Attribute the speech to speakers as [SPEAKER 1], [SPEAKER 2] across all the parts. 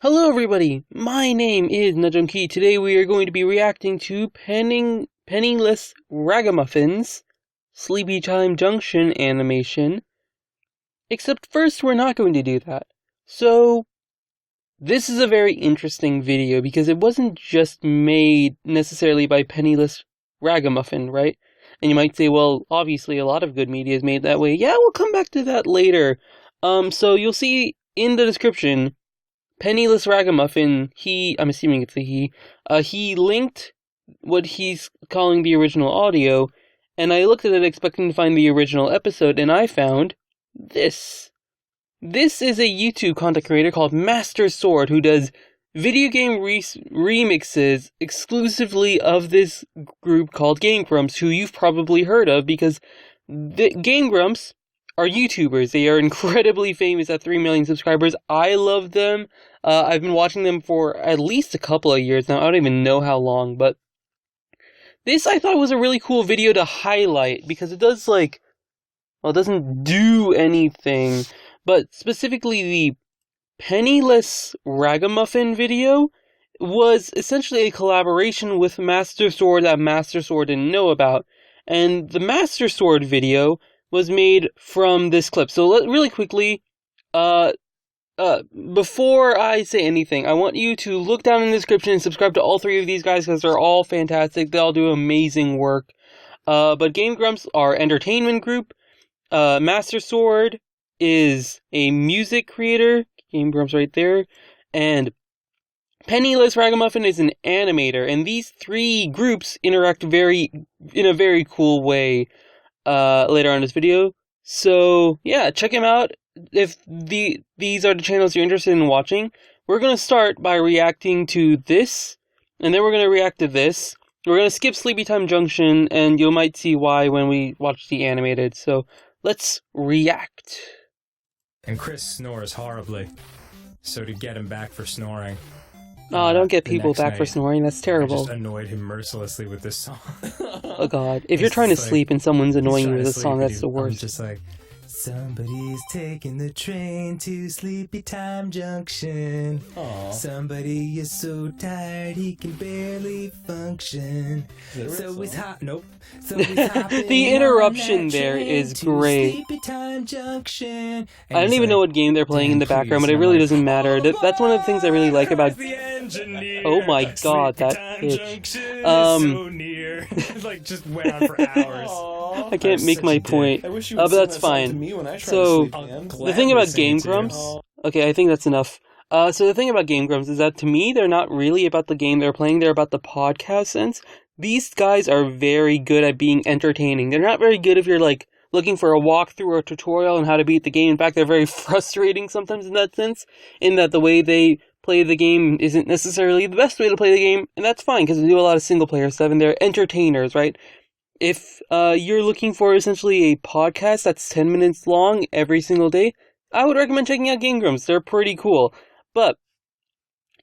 [SPEAKER 1] Hello everybody, my name is Nujum. Today we are going to be reacting to Penniless Ragamuffin's Sleepytime Junction animation. Except first we're not going to do that. So, this is a very interesting video because it wasn't just made necessarily by Penniless Ragamuffin, right? And you might say, well, obviously a lot of good media is made that way. Yeah, we'll come back to that later. So you'll see in the description, Penniless Ragamuffin, I'm assuming it's a he linked what he's calling the original audio, and I looked at it expecting to find the original episode, and I found this. This is a YouTube content creator called Mastersword who does video game remixes exclusively of this group called Game Grumps, who you've probably heard of because the Game Grumps are YouTubers. They are incredibly famous at 3 million subscribers. I love them. I've been watching them for at least a couple of years now. I don't even know how long, but this I thought was a really cool video to highlight because it does it doesn't do anything, but specifically the Penniless Ragamuffin video was essentially a collaboration with Mastersword that Mastersword didn't know about. And the Mastersword video was made from this clip. So really quickly, before I say anything, I want you to look down in the description and subscribe to all three of these guys because they're all fantastic. They all do amazing work. But Game Grumps are entertainment group. Mastersword is a music creator. Game Grumps right there. And Penniless Ragamuffin is an animator. And these three groups interact in a very cool way later on in this video. So yeah, check them out. If these are the channels you're interested in watching, we're going to start by reacting to this, and then we're going to react to this. We're going to skip Sleepytime Junction, and you might see why when we watch the animated. So let's react.
[SPEAKER 2] And Chris snores horribly, so to get him back for snoring.
[SPEAKER 1] Oh, don't get people back for snoring, that's terrible.
[SPEAKER 2] I just annoyed him mercilessly with this song.
[SPEAKER 1] Oh god, if you're trying to sleep and someone's annoying you with a song, that's the worst.
[SPEAKER 2] I'm just like, somebody's taking the train to Sleepytime Junction. Aww. Somebody is so tired he can barely function. So he's nope. So he's
[SPEAKER 1] the interruption there is great.
[SPEAKER 2] Sleepytime Junction.
[SPEAKER 1] I don't even know what game they're playing in the background, but it really doesn't matter. That's one of the things I really like about. Oh my god, that pitch.
[SPEAKER 2] So near. Just went on for hours.
[SPEAKER 1] I can't make my point. But that's fine. So, the thing about Game Grumps... Okay, I think that's enough. So the thing about Game Grumps is that, to me, they're not really about the game they're playing, they're about the podcast sense. These guys are very good at being entertaining. They're not very good if you're, looking for a walkthrough or a tutorial on how to beat the game. In fact, they're very frustrating sometimes in that sense, in that the way they play the game isn't necessarily the best way to play the game, and that's fine, because they do a lot of single-player stuff, and they're entertainers, right? If you're looking for essentially a podcast that's 10 minutes long every single day, I would recommend checking out Game Grumps. They're pretty cool. But,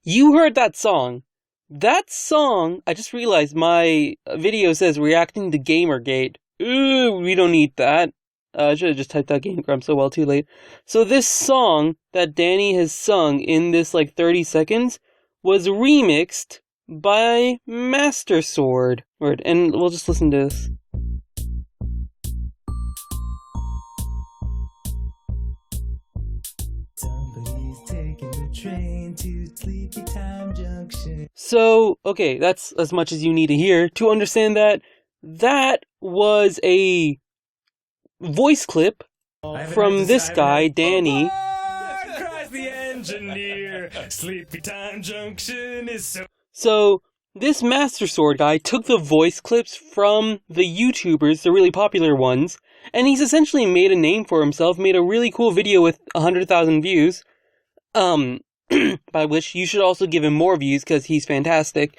[SPEAKER 1] you heard that song. That song, I just realized my video says reacting to Gamergate. Ooh, we don't need that. I should have just typed out Game Grumps, so well, too late. So this song that Danny has sung in this 30 seconds was remixed by Mastersword. And we'll just listen to this.
[SPEAKER 2] Somebody's taking the train to Sleepytime Junction.
[SPEAKER 1] So, okay, that's as much as you need to hear to understand that that was a voice clip from this guy, Danny.
[SPEAKER 2] Cries the engineer. Sleepytime Junction is
[SPEAKER 1] So, this Mastersword guy took the voice clips from the YouTubers, the really popular ones, and he's essentially made a name for himself, made a really cool video with 100,000 views, by which you should also give him more views, because he's fantastic,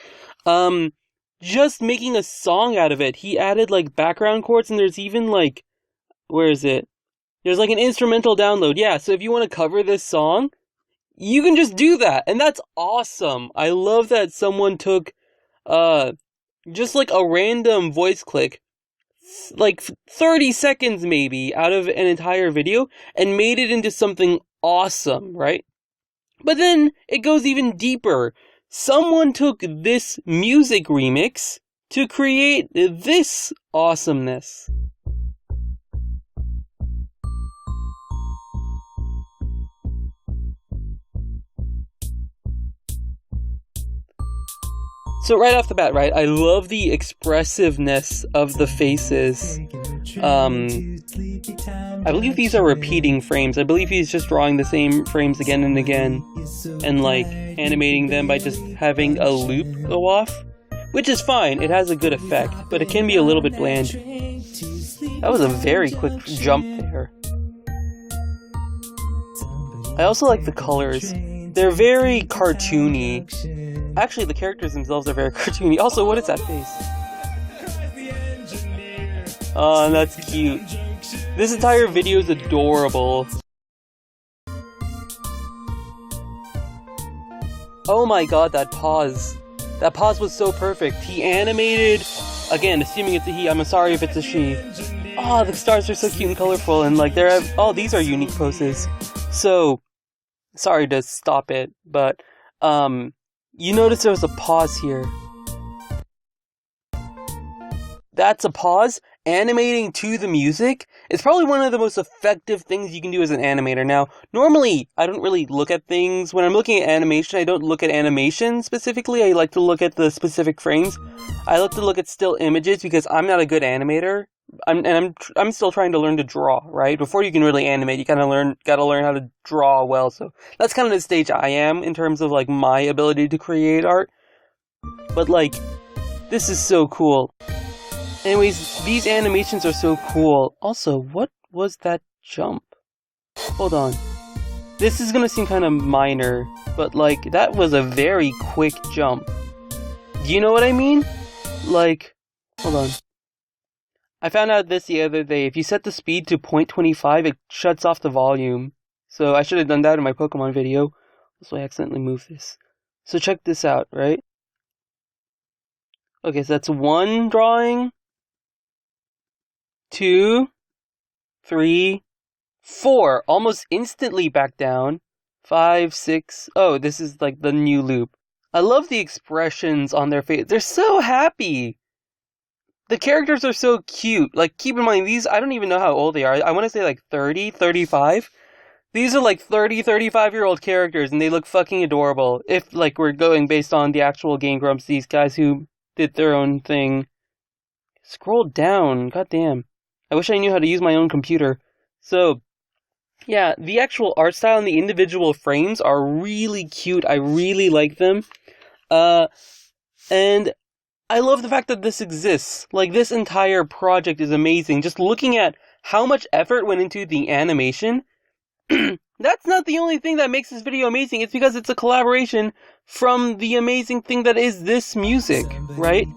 [SPEAKER 1] just making a song out of it. He added, background chords, and there's even, where is it? There's, an instrumental download, yeah, so if you want to cover this song, you can just do that, and that's awesome. I love that someone took, just a random voice click, 30 seconds maybe, out of an entire video, and made it into something awesome, right? But then it goes even deeper. Someone took this music remix to create this awesomeness. So right off the bat, right, I love the expressiveness of the faces. I believe these are repeating frames. I believe he's just drawing the same frames again and again, and like animating them by just having a loop go off, which is fine. It has a good effect, but it can be a little bit bland. That was a very quick jump there. I also like the colors. They're very cartoony. Actually, the characters themselves are very cartoony. Also, what is that face? Oh, that's cute. This entire video is adorable. Oh my god, that pause. That pause was so perfect. He animated, again, assuming it's a he, I'm sorry if it's a she. Oh, the stars are so cute and colorful, and like these are unique poses. So, sorry to stop it, but, you notice there was a pause here. That's a pause. Animating to the music is probably one of the most effective things you can do as an animator. Now, normally, I don't really look at things. When I'm looking at animation, I don't look at animation specifically. I like to look at the specific frames. I like to look at still images because I'm not a good animator. I'm still trying to learn to draw, right? Before you can really animate, you gotta learn how to draw well. So that's kind of the stage I am in terms of like my ability to create art. But like, this is so cool. Anyways, these animations are so cool. Also, what was that jump? Hold on. This is gonna seem kind of minor, but like, that was a very quick jump. Do you know what I mean? Like, hold on. I found out this the other day. If you set the speed to 0.25, it shuts off the volume. So I should have done that in my Pokemon video. So I accidentally moved this. So check this out, right? Okay, so that's one drawing. 2, 3, 4. Almost instantly back down. 5, 6. Oh, this is like the new loop. I love the expressions on their face. They're so happy. The characters are so cute. Like, keep in mind, these, I don't even know how old they are. I want to say like 30, 35. These are like 30, 35-year-old characters, and they look fucking adorable. If, like, we're going based on the actual Game Grumps, these guys who did their own thing. Scroll down. Goddamn. I wish I knew how to use my own computer. So, yeah, the actual art style and the individual frames are really cute. I really like them. And I love the fact that this exists. Like, this entire project is amazing. Just looking at how much effort went into the animation, that's not the only thing that makes this video amazing. It's because it's a collaboration from the amazing thing that is this music, right?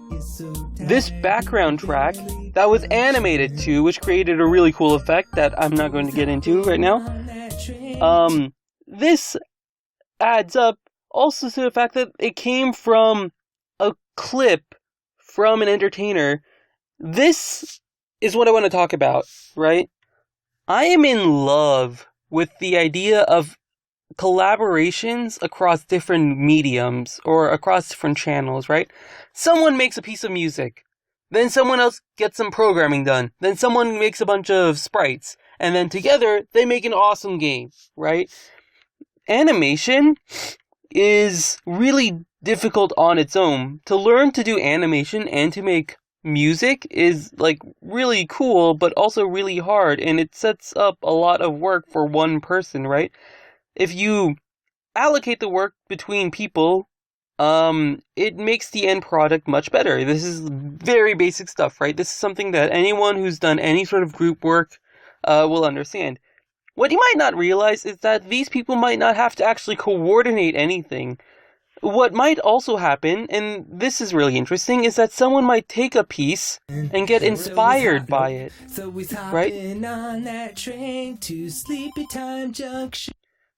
[SPEAKER 1] This background track that was animated to, which created a really cool effect that I'm not going to get into right now. This adds up also to the fact that it came from a clip from an entertainer. This is what I want to talk about, right? I am in love with the idea of collaborations across different mediums or across different channels, right? Someone makes a piece of music, then someone else gets some programming done, then someone makes a bunch of sprites, and then together they make an awesome game, right? Animation is really difficult on its own. To learn to do animation and to make music is like really cool, but also really hard, and it sets up a lot of work for one person, right? If you allocate the work between people, it makes the end product much better. This is very basic stuff, right? This is something that anyone who's done any sort of group work will understand. What you might not realize is that these people might not have to actually coordinate anything. What might also happen, and this is really interesting, is that someone might take a piece and get inspired by it, right?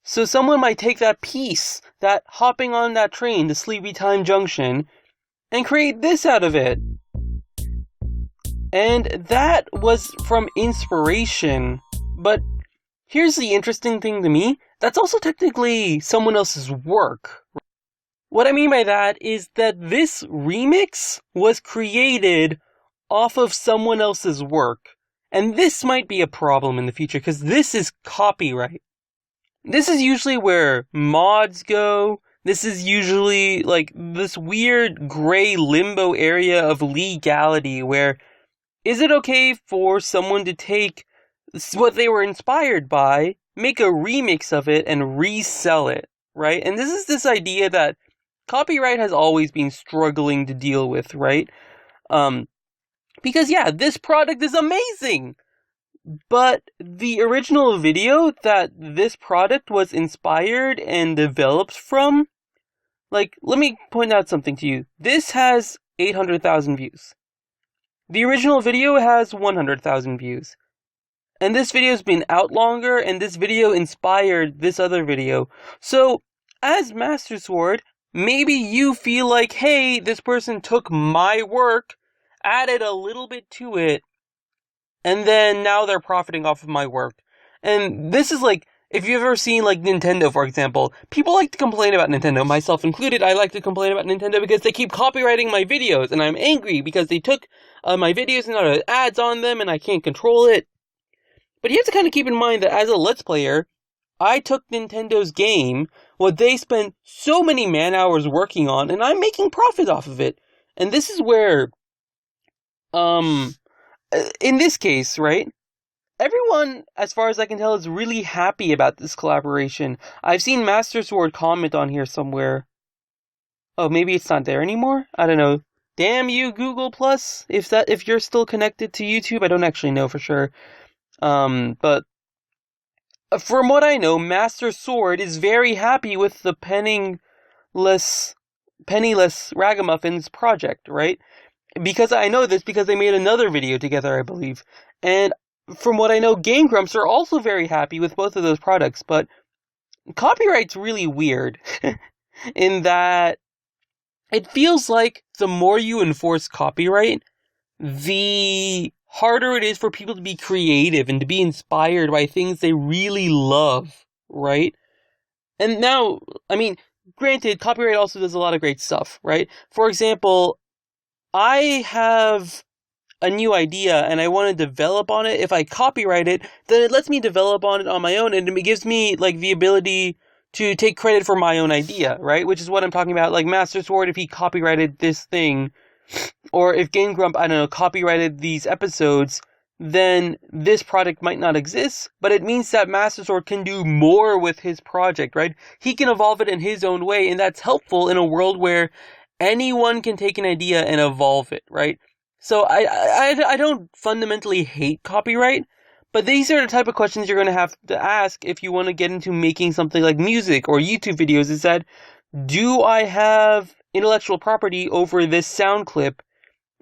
[SPEAKER 1] So someone might take that piece, that hopping on that train to Sleepytime Junction, and create this out of it. And that was from inspiration. But here's the interesting thing to me. that's also technically someone else's work. What I mean by that is that this remix was created off of someone else's work. And this might be a problem in the future, because this is copyright. This is usually where mods go. This is usually, like, this weird gray limbo area of legality where, is it okay for someone to take what they were inspired by, make a remix of it, and resell it, right? And this is this idea that copyright has always been struggling to deal with, right? Because yeah, this product is amazing! But the original video that this product was inspired and developed from, like, let me point out something to you. This has 800,000 views. The original video has 100,000 views. And this video's been out longer, and this video inspired this other video. So, as Mastersword, maybe you feel like, hey, this person took my work, added a little bit to it, and then now they're profiting off of my work. And this is like, if you've ever seen like Nintendo, for example, people like to complain about Nintendo, myself included. I like to complain about Nintendo because they keep copyrighting my videos, and I'm angry because they took my videos and got ads on them, and I can't control it. But you have to kind of keep in mind that as a Let's Player, I took Nintendo's game, what they spent so many man-hours working on, and I'm making profit off of it. And this is where, in this case, right, everyone, as far as I can tell, is really happy about this collaboration. I've seen Mastersword comment on here somewhere. Oh, maybe it's not there anymore? I don't know. Damn you, Google Plus, if you're still connected to YouTube, I don't actually know for sure. But from what I know, Mastersword is very happy with the Penniless Ragamuffins project, right? Because I know this because they made another video together, I believe. And from what I know, Game Grumps are also very happy with both of those products, but copyright's really weird in that it feels like the more you enforce copyright, the harder it is for people to be creative and to be inspired by things they really love, right? And now, I mean, granted, copyright also does a lot of great stuff, right? For example, I have a new idea and I want to develop on it. If I copyright it, then it lets me develop on it on my own, and it gives me, like, the ability to take credit for my own idea, right? Which is what I'm talking about. Like, Mastersword, if he copyrighted this thing, or if Game Grump, I don't know, copyrighted these episodes, then this product might not exist, but it means that Mastersword can do more with his project, right? He can evolve it in his own way, and that's helpful in a world where anyone can take an idea and evolve it, right? So I don't fundamentally hate copyright, but these are the type of questions you're going to have to ask if you want to get into making something like music or YouTube videos, is that, do I have intellectual property over this sound clip,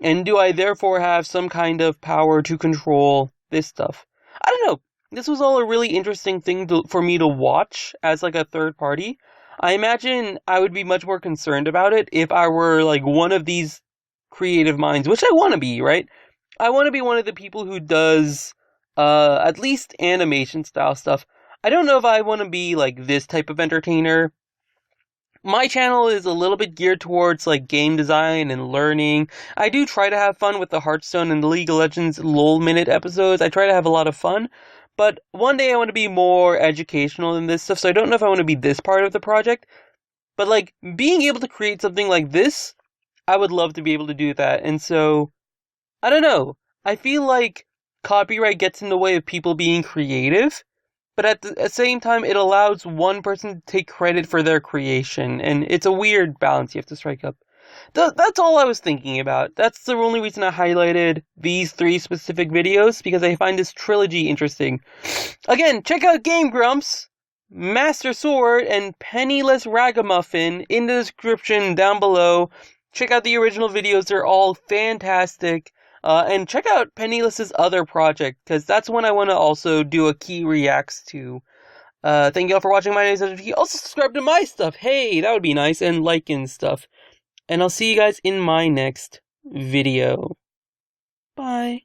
[SPEAKER 1] and do I therefore have some kind of power to control this stuff? I don't know. This was all a really interesting thing for me to watch as like a third party. I imagine I would be much more concerned about it if I were like one of these creative minds, which I want to be, right? I want to be one of the people who does at least animation style stuff. I don't know if I want to be like this type of entertainer. My channel is a little bit geared towards like game design and learning. I do try to have fun with the Hearthstone and the League of Legends LOL Minute episodes. I try to have a lot of fun. But one day I want to be more educational than this stuff, so I don't know if I want to be this part of the project. But like, being able to create something like this, I would love to be able to do that. And so, I don't know. I feel like copyright gets in the way of people being creative, but at the same time, it allows one person to take credit for their creation, and it's a weird balance you have to strike up. That's all I was thinking about. That's the only reason I highlighted these 3 specific videos, because I find this trilogy interesting. Again, check out Game Grumps, Mastersword, and Penniless Ragamuffin in the description down below. Check out the original videos, they're all fantastic. And check out Penniless's other project, because that's one I want to also do a key reacts to. Thank you all for watching. My name is Nujum. Also subscribe to my stuff. Hey, that would be nice. And like and stuff. And I'll see you guys in my next video. Bye.